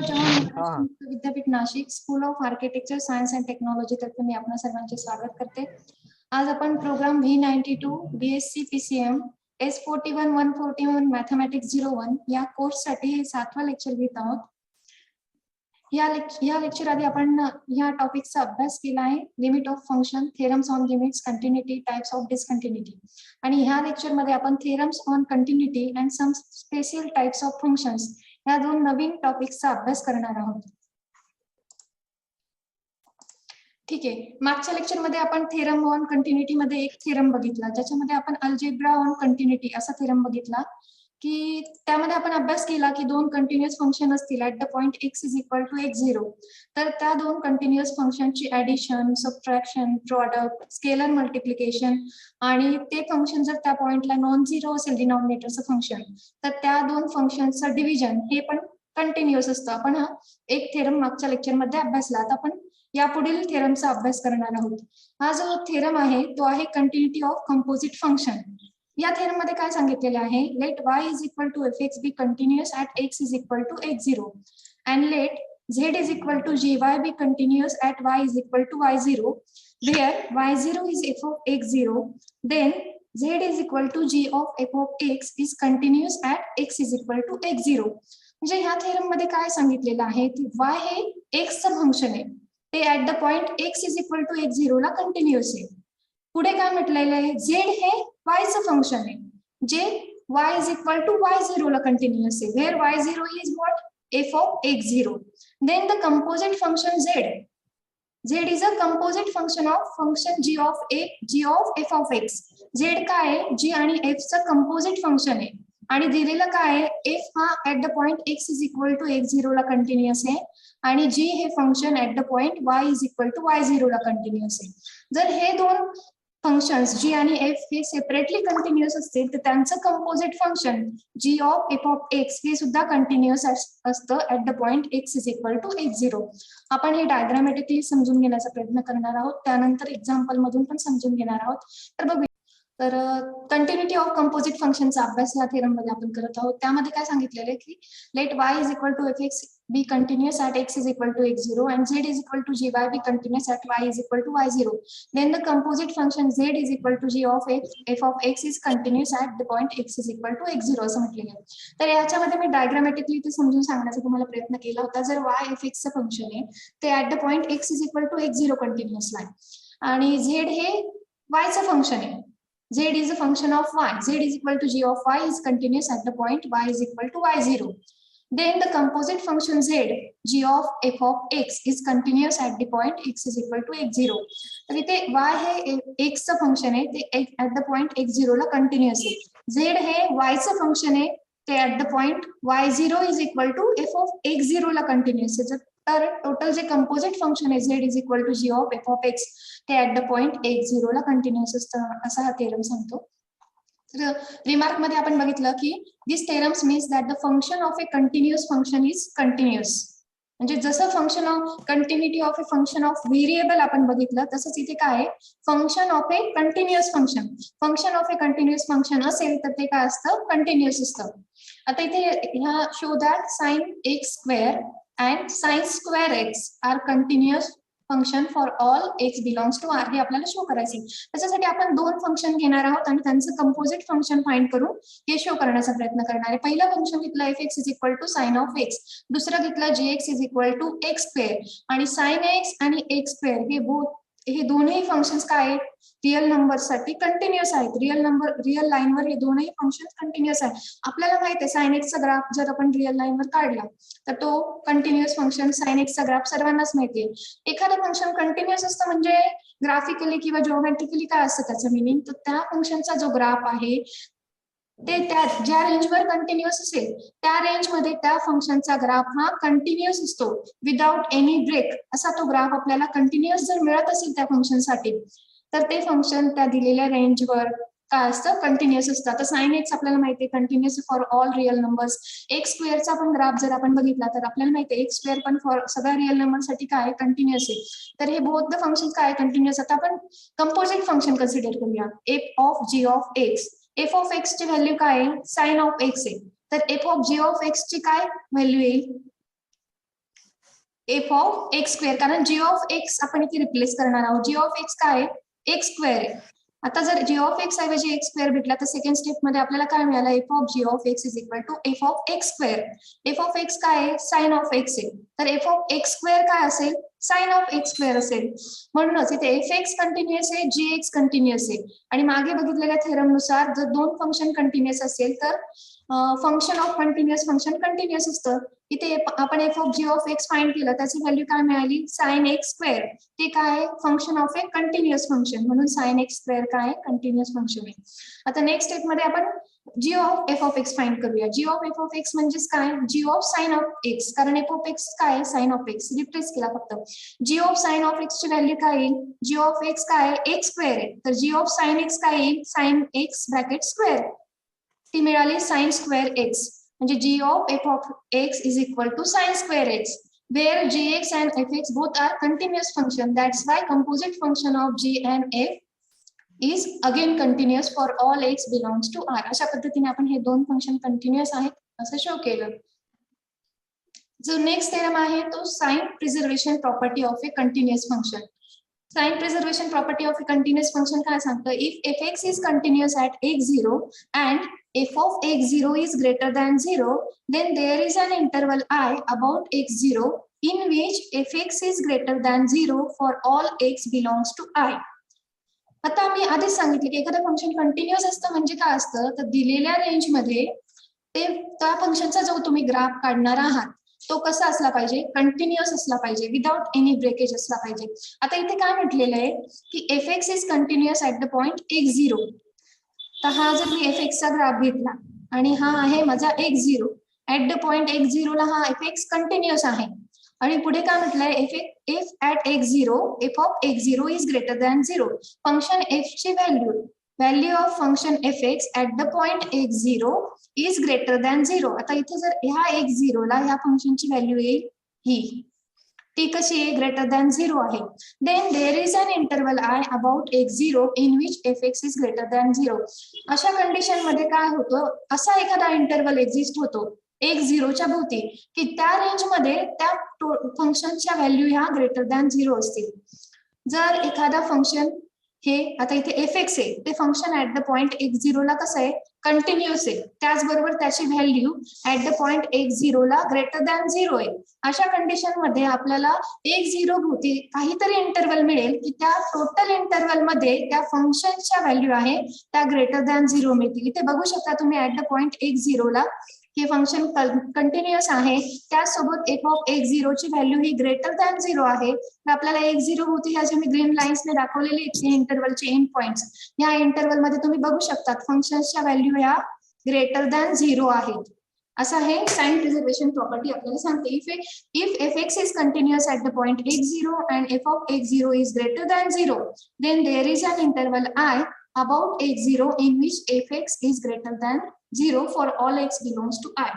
ज्योतिराव चव्हाण महाराष्ट्र हाँ मुक्त विद्यापीठ Nashik school of architecture science and technology तर्फे मी आपणा सर्वांचे स्वागत करते. आज आपण programme V92 BSc PCM S41 141 mathematics 01 या कोर्स साठी हे 7वा लेक्चर घेत आहोत. या लेक्चर आधी आपण या टॉपिकचा अभ्यास केला आहे. Limit of function, theorems on limits, continuity, types of discontinuity. आणि ह्या लेक्चर मध्ये आपण theorems on continuity and some special types of functions या दोन नवीन टॉपिक्सचा अभ्यास करणार आहोत. ठीक आहे. मागच्या लेक्चर मध्ये आपण थेरम ऑन कंटिन्युटी मध्ये एक थेरम बघितला, ज्याच्यामध्ये आपण अल्जेब्रा ऑन कंटिन्युटी असा थेरम बघितला की त्यामध्ये आपण अभ्यास केला की दोन कंटिन्युअस फंक्शन असतील at the point x is equal to x0, तर त्या दोन कंटिन्युअस फंक्शनची addition, subtraction, product, scalar multiplication आणि ते फंक्शन जर त्या पॉइंटला नॉन झिरो असेल डिनॉमिनेटरचं फंक्शन, तर त्या दोन फंक्शनचं डिव्हिजन हे पण कंटिन्युअस असतं. आपण हा एक थेरम मागच्या लेक्चर मध्ये अभ्यासला. आता आपण यापुढील थेरमचा अभ्यास करणार आहोत. हा जो थेरम आहे तो आहे कंटिन्युटी ऑफ कंपोजिट फंक्शन. या थेरम मध्ये काय सांगितलेले आहे, let y is equal to fx be continuous at x is equal to x0 and let z is equal to gy be continuous at y is equal to y0 where y0 is f of x0 then z is equal to g of f of x is continuous at x is equal to x0. म्हणजे ह्या theorem मध्ये काय सांगितलेलं आहे की y हे x चं function आहे, ते at the point x is equal to x0 ला कंटिन्युअस आहे. पुढे काय म्हटलेलं आहे, z हे y चं फंक्शन आहे जे y is equal to y0 ला कंटिन्युअस आहे, where y0 is what, f of x0. Then the composite function z is a composite function of function g of f of x. z काय आहे, g आणि f चं composite function आहे आणि दिलेलं काय आहे, f हा at the point x is equal to x0 ला कंटिन्युअस आहे आणि g हे function at the point y is equal to y0 ला कंटिन्युअस आहे. जर हे दोन फंक्शन्स g आणि f हे सेपरेटली कंटिन्युअस असतील तर त्यांचं composite function g of f of x हे सुद्धा कंटिन्युअस असतं at the point x is equal to x0. आपण हे डायग्रामॅटिकली समजून घेण्याचा प्रयत्न करणार आहोत, त्यानंतर एक्झाम्पल मधून पण समजून घेणार आहोत. तर बघूया. तर कंटिन्युटी ऑफ कंपोजिट फंक्शनचा अभ्यास या थेरम मध्ये आपण करत आहोत. त्यामध्ये काय सांगितलेलं आहे की let y is equal to fx be continuous at x is equal to x0 and z is equal to gy be continuous at y is equal to y0. Then the composite function z is equal to g of x f of x is continuous at the point x is equal to x0 असं म्हटलेलं आहे. तर याच्यामध्ये मी diagrammatically ते समजून सांगण्याचा तुम्हाला प्रयत्न केला होता. जर y f x चं फंक्शन आहे ते at the point x is equal to x0 कंटिन्युअसला आहे आणि z हे y चं फंक्शन आहे. z is a function of y. z is equal to g of y is continuous at the point y is equal to y0. Then the composite function z, g of f of x is continuous at the point x is equal to x0. तर इथे y हे x चं function आहे, ते at the point x0 ला continuous आहे. z हे y चं फंक्शन आहे, ते at the point y0 is equal to f of x0 ला कंटिन्युअस आहे. तर टोटल जे कंपोजिट फंक्शन आहे z is equal to g of f of x ते ऍट द पॉइंट x0 ला कंटिन्युअस असतं असा हा थेरम सांगतो. तर रिमार्क मध्ये आपण बघितलं की this theorems means that the function of a continuous function is continuous. म्हणजे जसं function of continuity of a function of variable आपण बघितलं, तसंच इथे काय आहे, function of a continuous function. Function of a continuous function असेल तर ते काय असतं, कंटिन्युअस असतं. आता इथे ह्या show that sine x square and sin square x are continuous function for all x belongs to R हे आपल्याला शो करायचे. त्याच्यासाठी आपण दोन फंक्शन घेणार आहोत आणि त्यांचं कंपोजिट फंक्शन फाइंड करून हे शो करण्याचा प्रयत्न करणार आहे. पहिलं फंक्शन घेतलं f x is equal to sine of x, दुसरं घेतलं g x is equal to x square आणि साइन x आणि x स्क्वेअर हे दोन्ही फंक्शन्स काय आहेत, रिअल नंबर साठी कंटिन्युअस आहेत. रिअल लाईनवर हे दोनही फंक्शन कंटिन्युअस आहेत. आपल्याला माहिती आहे साइन एक्स चा ग्राफ जर आपण रिअल लाईनवर काढला तर तो कंटिन्युअस फंक्शन साइन एक्स चा ग्राफ सर्वांनाच माहिती आहे. एखादं फंक्शन कंटिन्युअस असतं म्हणजे ग्राफिकली किंवा जिओमेट्रिकली काय असतं त्याचं मिनिंग, तर त्या फंक्शनचा जो ग्राफ आहे ते त्या ज्या रेंजवर कंटिन्युअस असेल त्या रेंजमध्ये त्या फंक्शनचा ग्राफ हा कंटिन्युअस असतो विदाउट एनी ब्रेक. असा तो ग्राफ आपल्याला कंटिन्युअस जर मिळत असेल त्या फंक्शनसाठी तर ते फंक्शन त्या दिलेल्या रेंजवर काय असतं, कंटिन्युअस असतं. तर साइन एक्स आपल्याला माहिती आहे continuous for all real numbers. X स्क्वेअरचा पण ग्राफ जर आपण बघितला तर आपल्याला माहिती आहे एक्स स्क्वेअर पण फॉर सगळ्या रिअल नंबरसाठी काय कंटिन्युअस आहे. तर हे बोथ द फंक्शन काय कंटिन्युअस. आता आपण कंपोजिट फंक्शन कन्सिडर करूया, f of g of x. F of x ची व्हॅल्यू काय आहे, साइन ऑफ एक्स आहे. तर f of g of x ची काय व्हॅल्यू येईल, एफ ऑफ एक्स स्क्वेअर, कारण जी ऑफ एक्स आपण इथे रिप्लेस करणार आहोत. जी ऑफ एक्स काय आहे एक्स स्क्वेअर आहे. आता जर जी ऑफ एक्स ऐवजी एक्स स्क्वेअर भेटला तर सेकंड स्टेप मध्ये आपल्याला काय मिळालं f of g of x is equal to f of x square. F of x काय आहे साइन ऑफ एक्स आहे, तर एफ ऑफ एक्स स्क्वेअर काय असेल साइन ऑफ एक्स स्क्वेअर असेल. म्हणूनच इथे एफ एक्स कंटिन्युअस आहे जी एक्स कंटिन्युअस आहे. आणि मागे बघितलेल्या थेरम नुसार जर दोन फंक्शन कंटिन्युअस असेल तर function of continuous function continuous असतं. इथे आपण f of g of x find केलं त्याची व्हॅल्यू काय मिळाली साइन एक्स स्क्वेअर. ते काय function of a continuous function, म्हणून साइन एक्स स्क्वेअर काय कंटिन्युअस फंक्शन आहे. आता नेक्स्ट स्टेप मध्ये आपण g of f of x find करूया. G of f of x म्हणजेच काय g of sine of x, कारण एफ ऑफ एक्स काय साइन ऑफ एक्स रिप्लेस केला फक्त. G of sine of x ची व्हॅल्यू काय येईल जी ऑफ एक्स काय एक्स स्क्वेअर आहे, तर जी ऑफ साइन एक्स काय येईल साइन एक्स ब्रॅकेट स्क्वेअर. ती मिळाली साइन स्क्वेअर एक्स, म्हणजे g of f of x is equal to sine square x, where gx and fx both are continuous function. That's why composite function of g and f is again continuous for all x belongs to R. अशा पद्धतीने आपण हे दोन function continuous आहेत असं show केलं. जो next theorem आहे तो sign preservation property of a continuous function. Sign preservation property of a continuous function काय सांगतं if fx is continuous at x0 and f of x0 is greater than 0, then there is an interval I about x0 in which fx is greater than 0 for all x belongs to I. आता मी आधीच सांगितलं की एखादं function continuous असतं म्हणजे काय असतं तर दिलेल्या रेंज मध्ये ते त्या फंक्शनचा जो तुम्ही ग्राफ काढणार आहात तो कसा असला पाहिजे कंटिन्युअस असला पाहिजे विदाउट एनी ब्रेकेज असला पाहिजे. आता इथे काय म्हटलेलं आहे की fx is continuous at the point x0. तर हा जर मी fx चा ग्राफ घेतला आणि हा आहे माझा x0, at the point x0 ला हा fx कंटिन्युअस आहे. आणि पुढे काय म्हटलंय if at x0 f of x0 is greater than 0, function f ची value of function fx at the point x0 is greater than 0. आता इथे जर ह्या x0 ला ह्या फंक्शनची व्हॅल्यू येईल ही, ती कशी आहे ग्रेटर दॅन 0 आहे. Then there is an interval I about x0 in which fx is greater than 0. अशा कंडिशन मध्ये काय होतं असा एखादा इंटरवल एक्झिस्ट होतो x0 च्या भोवती की त्या रेंज मध्ये त्या फंक्शनच्या व्हॅल्यू ह्या ग्रेटर दॅन 0 असतील. जर एखादा फंक्शन हे आता इथे fx आहे ते function at the point x0 ला कसं आहे कंटिन्युअस आहे, त्याचबरोबर त्याची value at the point x0 ला ग्रेटर दॅन 0 आहे. अशा कंडिशन मध्ये आपल्याला x0 भोवती काहीतरी इंटरवल मिळेल की त्या टोटल इंटरवल मध्ये त्या फंक्शनच्या व्हॅल्यू आहे त्या ग्रेटर दॅन 0 मिळतील. इथे बघू शकता तुम्ही ऍट द पॉइंट x0 ला हे फंक्शन कंटिन्युअस आहे, त्यासोबत एफ ऑफ x0 ची व्हॅल्यू ही ग्रेटर दॅन 0 आहे. तर आपल्याला x0 होती ह्या जे मी ग्रीन लाईन्सने दाखवलेले आहेत इंटरवलचे एंड पॉइंट्स, या इंटरवल मध्ये तुम्ही बघू शकता फंक्शनच्या व्हॅल्यू ह्या ग्रेटर दॅन 0 आहेत. असं हे साइन प्रिझर्वेशन प्रॉपर्टी आपल्याला सांगते. If fx is continuous at the point x0 and f of x0 is greater than 0, then there is an interval I about x0 in which fx is greater than 0 for all x belongs to I.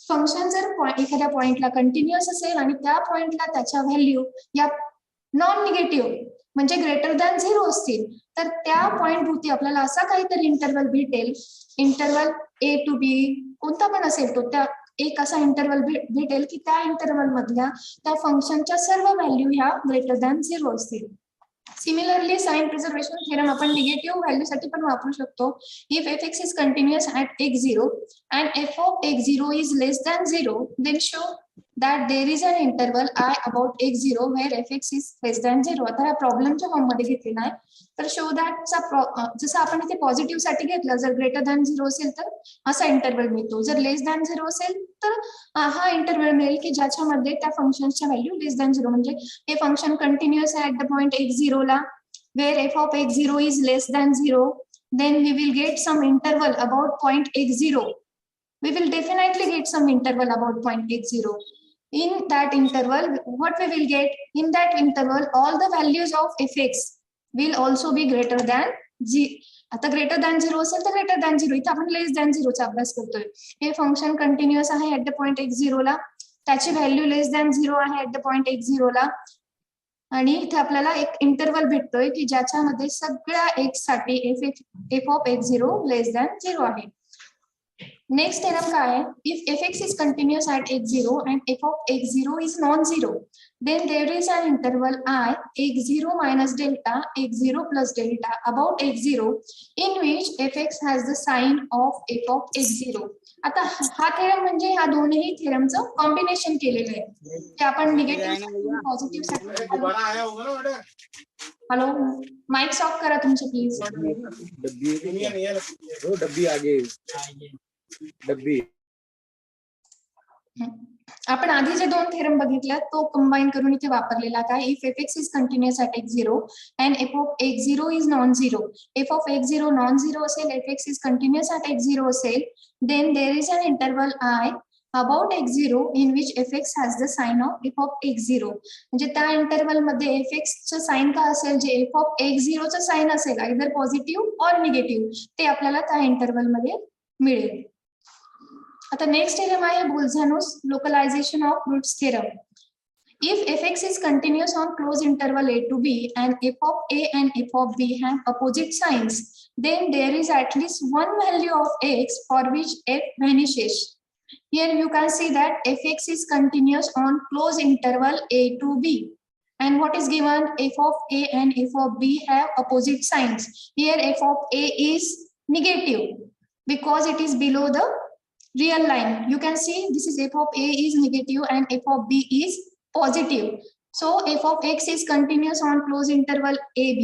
Function जर एखाद्या पॉइंटला continuous असेल आणि त्या पॉइंटला त्याच्या value या non negative म्हणजे ग्रेटर दॅन 0 असतील तर त्या पॉइंट भोवती आपल्याला असा काहीतरी इंटरवल भेटेल, इंटरवल a to b कोणता पण असेल तो, त्या एक असा इंटरवल भेटेल की त्या इंटरवल मधल्या त्या फंक्शनच्या सर्व व्हॅल्यू ह्या ग्रेटर दॅन 0 असतील. सिमिलरली साइन प्रिझर्वेशन थेरम आपण निगेटिव्ह व्हॅल्यू साठी पण वापरू शकतो. If fx is continuous at x0 and f of x0 is less than 0, then show that there is an interval I about x0 where fx is less than 0. आता हा प्रॉब्लेमच्या form मध्ये घेतलेला आहे. तर शो दॅटचा जसं आपण इथे पॉझिटिव्ह साठी घेतलं जर ग्रेटर दॅन 0 असेल तर असा इंटरवल मिळतो, जर लेस दॅन 0 असेल तर हा इंटरवल मिळेल की ज्याच्यामध्ये त्या फंक्शनच्या व्हॅल्यू लेस दॅन 0, म्हणजे हे फंक्शन कंटिन्युअस आहे ऍट द पॉइंट x0 ला where f of x0 is less than 0, then we will get some interval about point x0. We will definitely get some interval about point x0. In that interval, what we will get? In that interval, all the values of fx will also be greater than 0. आता greater than 0 असेल तर greater than 0, इथे आपण लेस than 0 चा अभ्यास करतोय. हे function continuous आहे ऍट द पॉइंट x0 ला, त्याची व्हॅल्यू लेस दॅन 0 आहे ऍट द पॉइंट x0 ला, आणि इथे आपल्याला एक इंटरवल भेटतोय की ज्याच्यामध्ये सगळ्या x साठी f of x0 less than 0 आहे. नेक्स्ट थेरम काय आहे, if fx is continuous at x0 and f of x0 is non-zero, then there is an interval I x0 minus delta x0 plus delta about x0 in which fx has the sign of f of x0. आता हा theorem म्हणजे ह्या दोन्ही थेरमचं combination केलेलं आहे, ते आपण negative positive साठी. हॅलो, माइक ऑफ करा तुमचे प्लीज. डब्बी आगे डब्बी. आपण आधी जे दोन थेरम बघितला तो कंबाईन करून इथे वापरलेला काय, if fx is continuous at x0 and f of x0 is non-zero, f of x0 non-zero असेल, fx is continuous at x0 असेल, then there is an interval I about x0 in which fx has the sign of f of x0. म्हणजे त्या interval मध्ये fx चं sign काय असेल, जे f of x0 चं साइन असेल, आयदर पॉझिटिव्ह और निगेटिव्ह, ते आपल्याला त्या इंटरवल मध्ये मिळेल. आता नेक्स्ट थेरम आहे Bolzano's localisation of roots theorem. If fx is continuous on closed interval a to b and f of a and f of b have opposite signs, then there is at least one value of x for which f vanishes. Here you can see that fx is continuous on closed interval a to b. And what is given? F of a and f of b have opposite signs. Here f of a is negative because it is below the real line. You can see this is f of a is negative and f of b is positive. So f of x is continuous on closed interval ab.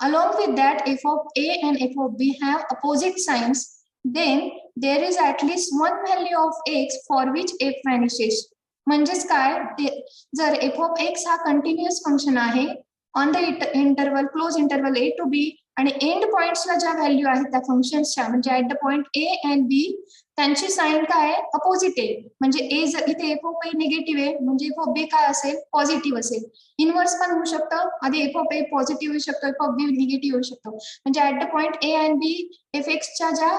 Along with that, f of a and f of b have opposite signs. Then there is at least one value of x for which f vanishes. म्हणजेच काय, जर f of x हा continuous function आहे on the interval close interval a to b आणि end पॉइंट्सला ज्या value आहेत त्या फंक्शन्सच्या, म्हणजे at the point a and b त्यांची साइन काय आहे, अपोजिट आहे. म्हणजे a जर इथे f of a निगेटिव्ह आहे म्हणजे f of b काय असेल, पॉझिटिव्ह असेल. इनवर्स पण होऊ शकतं, आधी f of a पॉझिटिव्ह होऊ शकतो, f of b निगेटिव्ह होऊ शकतो. म्हणजे at the point a and b fx च्या ज्या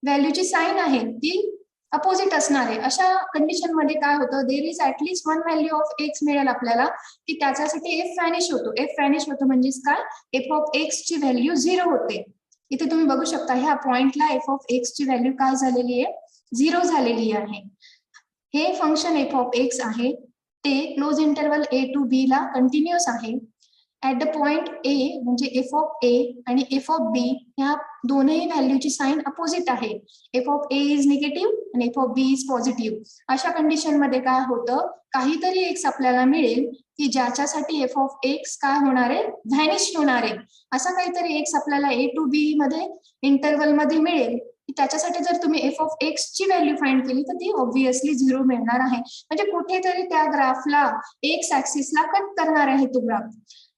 व्हॅल्यूची साइन आहे ती अपोजिट असणार आहे. अशा कंडिशन मध्ये काय होतं, there is at least one value of x मिळेल आपल्याला, की त्याच्यासाठी एफ व्हॅनिश होतो. एफ व्हॅनिश होतो म्हणजेच काय, एफ ऑफ एक्स ची व्हॅल्यू 0 होते. इथे तुम्ही बघू शकता ह्या पॉइंटला एफ ऑफ एक्स ची व्हॅल्यू काय झालेली आहे, 0 झालेली आहे. हे फंक्शन एफ ऑफ एक्स आहे ते close interval a to b ला कंटिन्युअस आहे. ऍट द पॉइंट a म्हणजे एफ ऑफ a आणि एफ ऑफ b ह्या दोनही व्हॅल्यूची साइन अपोजिट आहे. F of a is negative आणि f of b is positive. अशा कंडिशन मध्ये काय होतं, काहीतरी एक्स आपल्याला मिळेल की ज्याच्यासाठी एफ ऑफ एक्स काय होणार आहे, व्हॅनिश होणार आहे. असा काहीतरी एक्स आपल्याला a to b मध्ये इंटरवल मध्ये मिळेल, त्याच्यासाठी जर तुम्ही एफ ऑफ एक्स ची व्हॅल्यू फाइंड केली तर ती ऑब्व्हियसली 0 मिळणार आहे. म्हणजे कुठेतरी त्या ग्राफला एक्स ऍक्सिसला कट करणार आहे तो ग्राफ.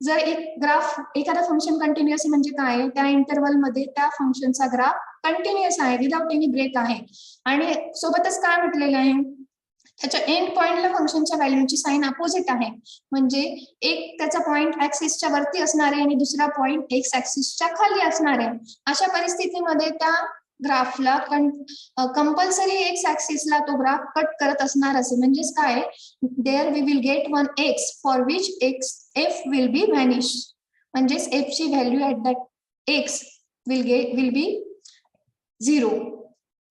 जर एक ग्राफ एखादा फंक्शन कंटिन्युअस म्हणजे काय, त्या इंटरवल मध्ये त्या फंक्शनचा ग्राफ कंटिन्युअस आहे विदाउट एनी ब्रेक आहे. आणि सोबतच काय म्हटलेलं आहे, त्याच्या एंड पॉइंटला फंक्शनच्या व्हॅल्यूची साइन अपोजिट आहे. म्हणजे एक त्याचा पॉइंट ऍक्सिसच्या वरती असणार आहे आणि दुसरा पॉइंट एक्स ऍक्सिसच्या खाली असणार आहे. अशा परिस्थितीमध्ये त्या ग्राफला कंपल्सरी एक्स ऍक्सिसला तो ग्राफ कट करत असणार असे. म्हणजेच काय, there we will get one x for which x f will be vanish. म्हणजेच एफ ची value at that x will be 0.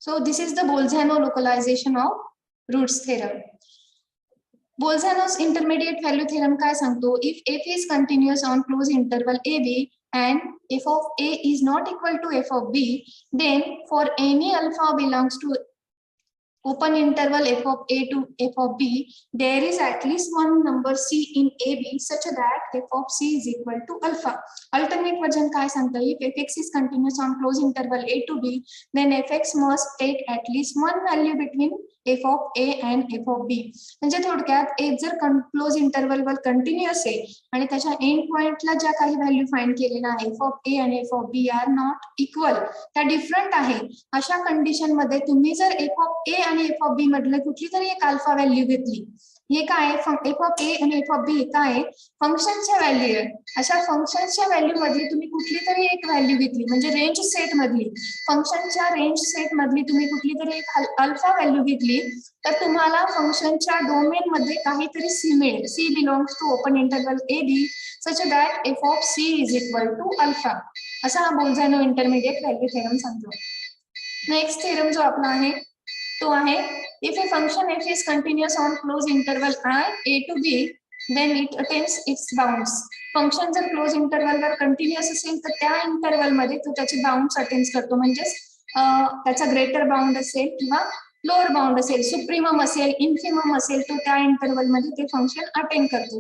So this is the Bolzano localisation of roots theorem. Bolzano's intermediate value theorem काय सांगतो, if f is continuous on close interval a b and f of a is not equal to f of b, then for any alpha belongs to open interval f of a to f of b, there is at least one number c in ab such that f of c is equal to alpha. Alternate version काय सांगतं, if fx is continuous on closed interval a to b, then fx must take at least one value between f of a and f of b. म्हणजे थोडक्यात f जर close interval वर continuous आहे आणि त्याच्या end पॉइंटला ज्या काही व्हॅल्यू फाइंड केलेल्या आहे f of a आणि f of b are not equal, त्या डिफरंट आहे. अशा कंडिशन मध्ये तुम्ही जर f of a आणि f of b मधले कुठली तरी एक अल्फा व्हॅल्यू घेतली, हे काय एफ ऑफ ए आणि एफ ऑफ बी काय फंक्शनच्या व्हॅल्यू आहे. अशा फंक्शनच्या व्हॅल्यू मधली तुम्ही कुठली तरी एक व्हॅल्यू घेतली, म्हणजे रेंज सेट मधली, फंक्शनच्या रेंज सेट मधली तुम्ही कुठली तरी एक अल्फा व्हॅल्यू घेतली, तर तुम्हाला फंक्शनच्या डोमेन मध्ये काहीतरी सी मिळेल. C belongs to open interval a b such that f of c is equal to alpha. असा हा बोल्झॅनो इंटरमिडिएट व्हॅल्यू थेरम सांगतो. नेक्स्ट थेरम जो आपला आहे तो आहे if a function f is continuous on close interval I a to b then it attains its bounds. Function जर closed इंटरवलवर कंटिन्युअस असेल तर त्या इंटरवल मध्ये तो त्याचे बाउंड्स अटेन्स करतो. म्हणजेच त्याचा ग्रेटर बाउंड असेल किंवा लोअर बाउंड असेल, सुप्रीमम असेल, इन्फिमम असेल, तो त्या इंटरवल मध्ये ते फंक्शन अटेंड करतो.